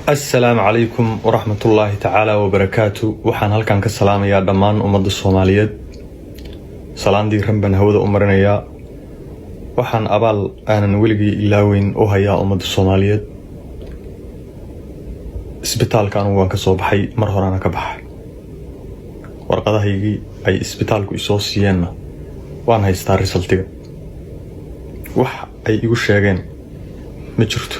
السلام عليكم ورحمة الله تعالى وبركاته. وحان هلكان كسلام يا دمان أمد الصوماليات سلام دي رنبن هودا أمرنا وحان أبال أنا نولقي إلاوين أوهيا أمد الصوماليات اسبتال كانوا وان كسو بحي مرهورانا كبح ورقضا هيجي أي اسبتالكو إسوسيانا وان هاي ستار رسالتيغا وح أي إيقو الشيغين مجرتو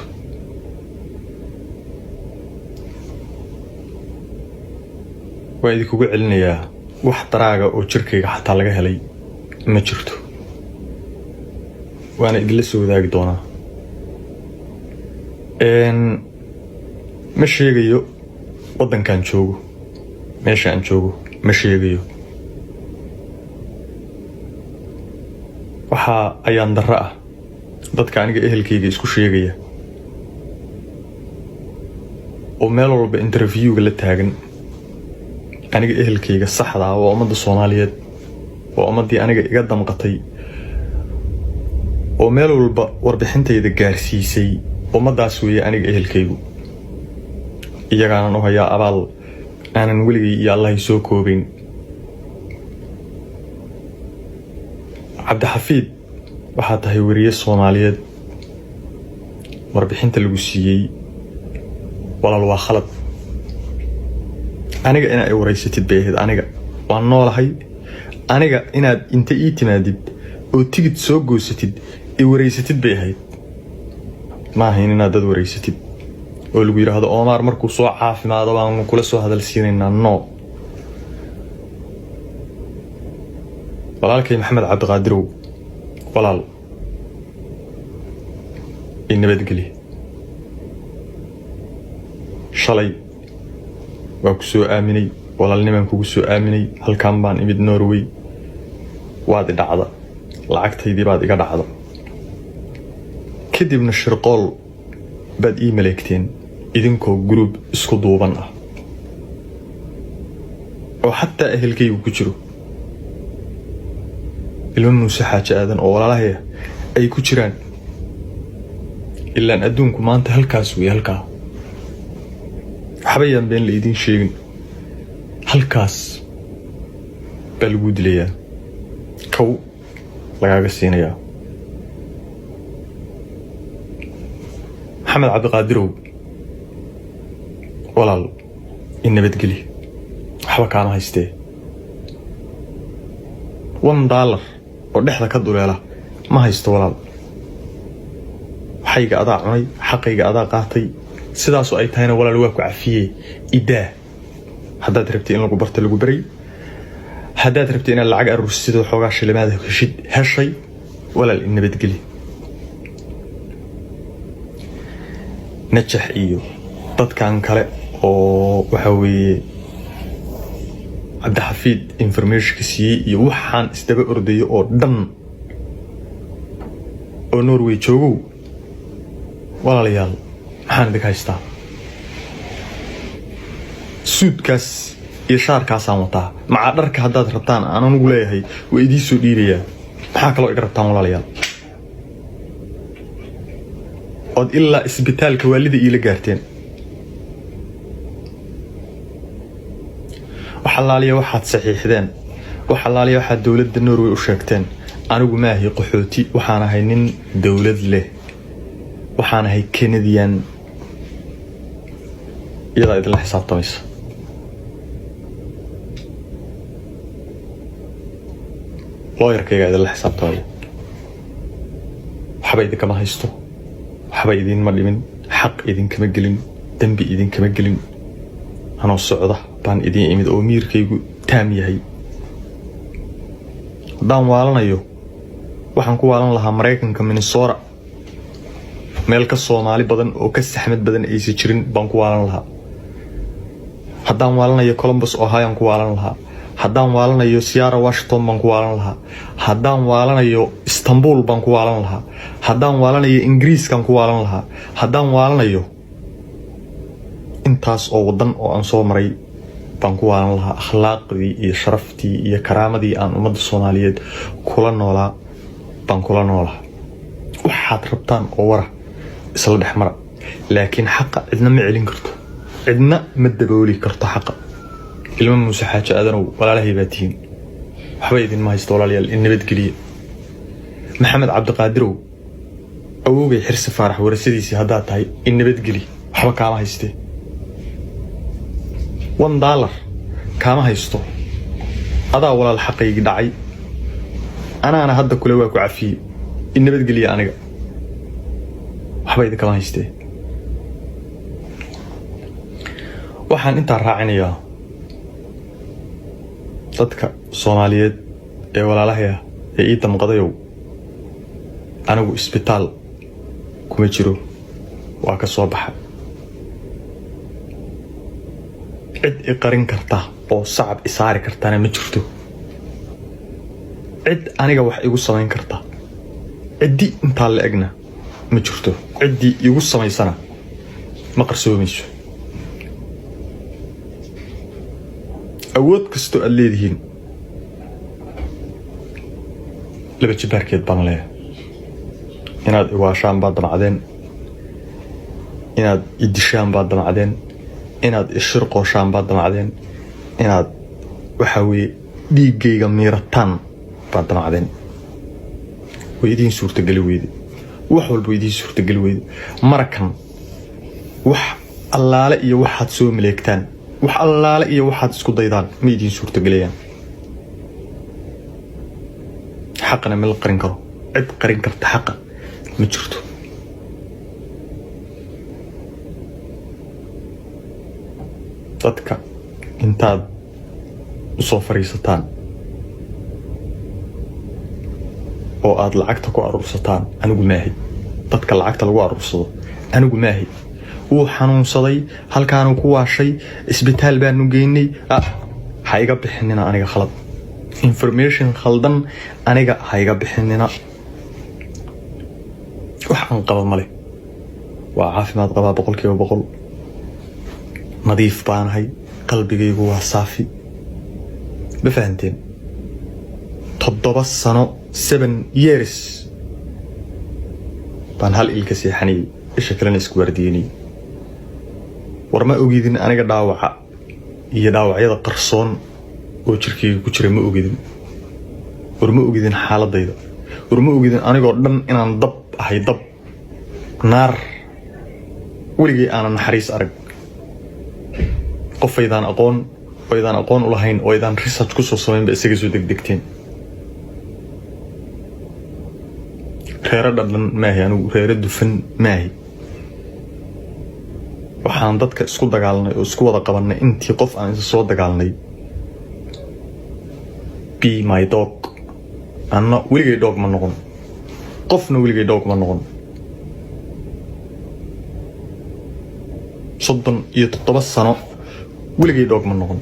waa idinkugu celinayaa wax daraaga oo jirkayga xataa laga helay ma jirto waana idinla soo wadaagi doonaa ma sheegayo wadankan joogo meesha aan joogo ma sheegayo waxa ayaan darro ah dadka aniga ehelkayga isku sheegaya oo meel walba interviewga la taagan aniga ehelkayga saxda ah waa ummadda Soomaaliyeed waa ummadii aniga iga damqatay oo meel walba warbixintayda gaarsiisay ummadaas weeye aniga ehelkaygu iyagaana u hayaa abaal aanan weligay iyo Allah soo koobin Cabdixafiid waxa tahay wariye Soomaaliyeed warbixinta lagu siiyay walaal waa khalad aniga ina ay wareysatid beehid aniga waan noolahay aniga inaad inta ii timaadid oo tigid soo goosatid ee wareysatid beehayd ma ahayn inaad dad wareysatid oo lagu yiraahdo Omar markuu soo caafimaado baan kula soo hadal siinayna no walaalkay Maxamed Cabdiqaadir walaal inabadgeli shalay waa ku soo aaminay walaalniman kugu soo aaminay halkaan baan imid Norway waad dhacda lacagtaydii baad iga dhacda kadibna shirqool baad ii maleegteen idinkoo group isku duuban ah oo xataa ehelkaygu ku jiro ilmo Muuse Xaaji Aadan oo walaalahay ay ku jiraan ilaa adduunku maanta halkaas way halkaa حبيان بين الإيدين شيء هالكاس بالوجود ليا كو لقاك السينية محمد عبد القادر ولا إنه بتقلي حوا كان هايستي $1 ودحلا كدولة لا ما هايستو ولا حقيقة أضاع معي حقيقة أضاع قاطي sidaas oo ay tahayna walaal waa ku cafiyay idaa hadaad rabtay in lagu barto lagu bari hadaad rabtay in lacag aruursido xoogaa shilimaad heshid heshay walaal in nabadgeli najax iyo dadkan kale oo waxa weeye Cabdixafiid information siiyay iyo waxaan isdaba ordayo oo dhan oo Norway joogo walaalayaal maxaan idinka haystaa suudkaas iyo shaarkaasaan wataa maca dharka haddaad rabtaan aan anugu leeyahay waa idii soo dhiibayaa maxaa kaloo iga rabtaan walaalayaal ood ilaa isbitaalka waalida iila gaarteen waxalaaliya waxaad saxiixdeen waxalaaliya waxaad dowladda Norway u sheegteen anigu maahi qaxooti waxaan ahay nin dowlad leh waxaan ahay Canadian إذا إذا الحساب طميس lawyer كيga إذا الحساب طمي حبايدي كما هيستو حبايدين ما لمن حق إذن كما قلين دنبي إذن كما قلين أنا الصعودة بان إذن إمد أمير كيغو تامي هاي دان والنا يو waxaan ku waalan lahaa Mareykanka Minnesota meel ka Soomaali badan oo ka saxmad badan ay si jirin baan ku waalan lahaa haddaan waalanayo Columbus Ohio ku waalan lahaa haddaan waalanayo Seattle Washington baan ku waalan lahaa haddaan waalanayo Istanbul baan ku waalan lahaa haddaan waalanayo Ingiriiskan ku waalan lahaa haddaan waalanayo intaas oo wadan oo aan soo maray baan ku waalan lahaa akhlaaqdii iyo sharaftii iyo karaamadii aan ummadda Soomaaliyeed kula noolaa baan kula noolaa waxaad rabtaan oo wara isla dhexmara laakiin xaqa cidna ma celin karto عندنا مدبولي كرت حق ilma muuse xaaji aadanow walaalahay baa tihiin waxba idin ma haysto walaalayaal in nabad geliya maxamed cabdiqaadirow awowgay xirsi faarax warasadiisii haddaad tahay in nabad geli waxba kaama haystee $1 kaama haysto adaa walaal xaqaygii dhacay anaana hadda kule waa ku cafiyey in nabad geliya aniga waxba idin kama haystee waxaan intaa raacinayaa dadka Soomaaliyeed ee walaalahaya ee ii damqadayow anigu isbitaal kuma jiro waa ka soo baxay cid i qarin karta oo sacab isaari kartana ma jirto cid aniga wax igu samayn karta cidii inta la egna ma jirto cidii igu samaysana ma qarsoomayso awood kasto aad leedihiin laba jibaarkeed baan leeyahay inaad iwaashaan baad damacdeen inaad idishaan baad damacdeen inaad ishirqooshaan baad damacdeen inaad waxa weeye dhiigayga miirataan baad damacdeen way idiin suurtageli weyde wax walba idiin suurtageli weyde marakan wax allaale iyo waxaad soo maleegtaan wax allaale iyo waxaad isku daydaan ma idiin suurtagelayaan xaqna ma la qarin karo cid qarin karta xaqa ma jirto dadka intaad u soo fariisataan oo aad lacagta ku aruursataan anigu maahi dadka lacagta lagu aruursado anigu maahi wuu xanuunsaday halkaanu ku waashay isbitaal baanu geynay ha iga bixinina aniga khalad information khaldan aniga ha iga bixinina wax aan qaba male waa caafimaad qabaa 100% nadiif baanahay qalbigaygu waa saafi ma fahanteen 7 sano 7 years baan hal ilka seexanay isha kalena isku wardiinay war ma ogidin aniga dhaawaca iyo dhaawacyada qarsoon oo jirkeyga ku jira ma ogidin war ma ogidin xaaladayda war ma ogidin anigoo dhan inaan dab ahay dab naar weligay aanan naxariis arag qofaydaan aqoon u lahayn oo idaan research ku soo samaynba isaga soo degdegteen reero dhadhan maahi anigu reero dufan maahi waxaan dadka isku dagaalnay oo isku wada qabanay intii qof aan isa soo dagaalnay be my dog anna weligay dog ma noqon qofna weligay dog ma noqon 37 sano weligay dog ma noqon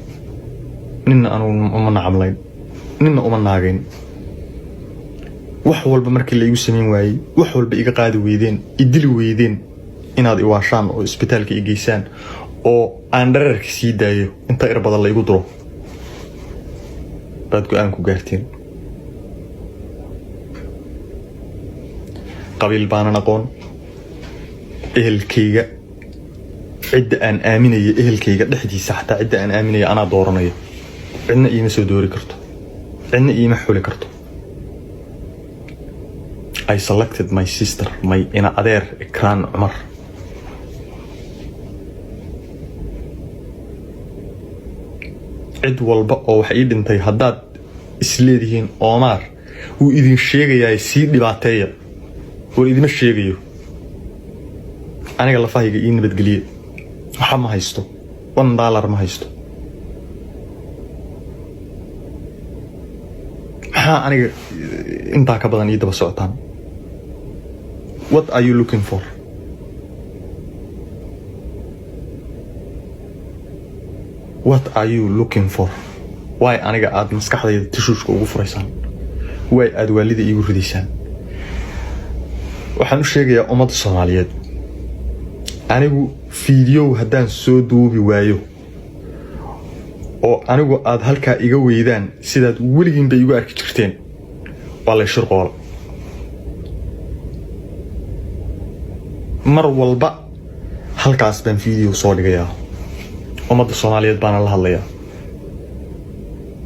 ninna anu uma nacamlayn ninna uma naagayn wax walba markii la igu sameyn waayay wax walba iga qaadi weydeen idili weydeen inaad iwaashaan oo isbitaalka i geysaan oo aan dhararka sii daayo inta irbada la igu duro baad go'aan ku gaarteen qabiil baanan aqoon ehelkayga cidda aan aaminayo ehelkayga dhexdiisa xataa cidda aan aaminayo anaa dooranayo cidna iima soo doori karto cidna iima xuli karto I selected my sister my ina adeer Ikraan Umar cid walba oo wax ii dhintay haddaad isleedihiin Omar wuu idin sheegayaa sii dhibaateeya war idima sheegayo aniga lafahayga ii nabadgeliye waxa ma haysto $1 ma haysto maxaa aniga intaa ka badan ii daba socotaan what are you looking for what are you looking for why aniga aad maskaxdayda tishuushka ugu furaysaan way aad waalida iigu ridaysaan waxaan u sheegayaa ummadda Soomaaliyeed anigu video haddaan soo duubi waayo oo anigu aad halka iga weydaan sidaad weligiin bay igu arki jirteen waa la shirqool mar walba halkaas baan video soo dhigayaa ummadda Soomaaliyeed baan la hadlayaa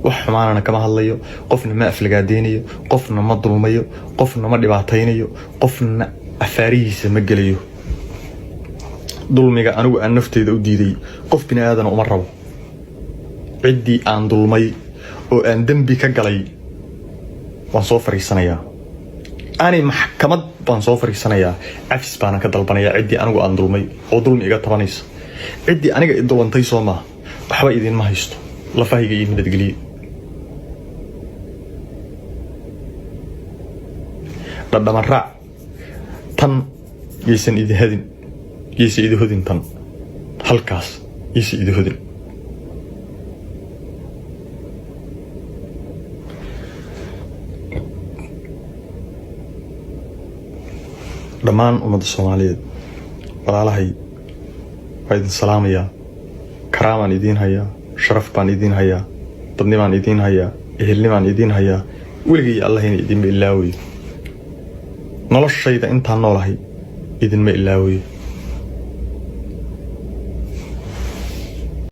wax xumaanana kama hadlayo qofna ma aflagaadeynayo qofna ma dulmayo qofna ma dhibaataynayo qofna afaarihiisa ma gelayo dulmiga anigu aan nafteyda u diiday qof bini aadan uma rabo cidii aan dulmay oo aan dambi ka galay waan soo fariisanayaa ani maxkamad baan soo fariisanayaa afis baan ka dalbanayaa cidii anigu aan dulmay oo dulmi iga tabanaysa cidii aniga i dulantay Soomaa waxba idin ma haysto lafahayga iyo nabadgeliyo dadama raac tan yeysan idin hadin yeysan idin hodin tan halkaas yeysan idin hodin dhammaan ummadda Soomaaliyeed walaalahay waa idin salaamayaa karaamaan idin hayaa sharaf baan idin hayaa dadnimaan idin hayaa ehelnimaan idin hayaa weligay Allahayna idin ma ilaawiyo noloshayda intaan noolahay idin ma ilaawiyo